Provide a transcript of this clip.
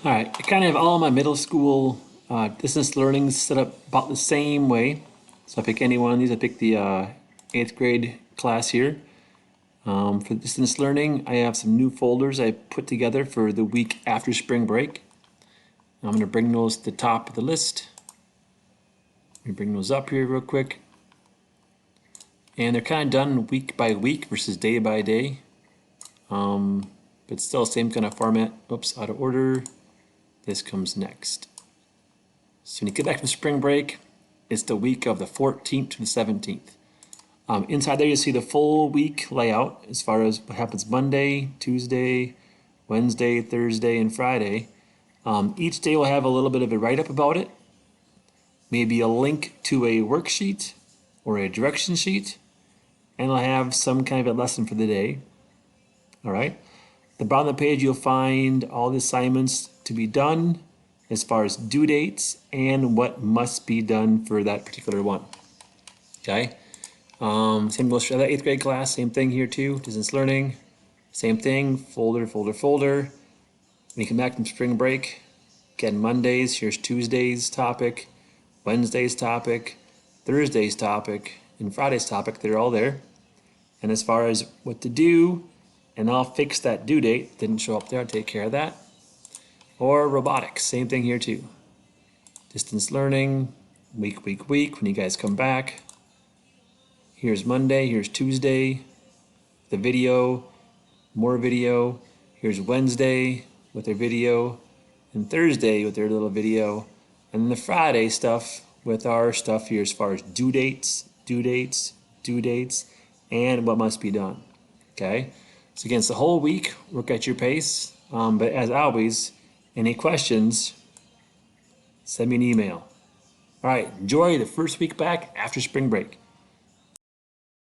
All right, I kind of have all my middle school distance learning set up about the same way. So I pick any one of these. I pick the eighth grade class here. For distance learning, I have some new folders I put together for the week after spring break. I'm going to bring those to the top of the list. Let me bring those up here real quick. And they're kind of done week by week versus day by day. But still same kind of format. Oops, out of order. This comes next. So when you get back from spring break, it's the week of the 14th to the 17th. Inside there, you see the full week layout as far as what happens Monday, Tuesday, Wednesday, Thursday, and Friday. Each day will have a little bit of a write-up about it, maybe a link to a worksheet or a direction sheet, and it'll have some kind of a lesson for the day. All right. At the bottom of the page, you'll find all the assignments to be done as far as due dates and what must be done for that particular one. Okay. Same goes for that eighth grade class. Same thing here too. Distance learning. Same thing. Folder, folder, folder. When you come back from spring break, again, Mondays, here's Tuesday's topic, Wednesday's topic, Thursday's topic, and Friday's topic. They're all there. And as far as what to do, and I'll fix that due date. Didn't show up there. I'll take care of that. Or robotics. Same thing here too. Distance learning, week, when you guys come back. Here's Monday, here's Tuesday, the video, more video. Here's Wednesday with their video, and Thursday with their little video, and then the Friday stuff with our stuff here as far as due dates, and what must be done. Okay? So again, it's the whole week. Work at your pace. But as always, any questions, send me an email. All right, enjoy the first week back after spring break.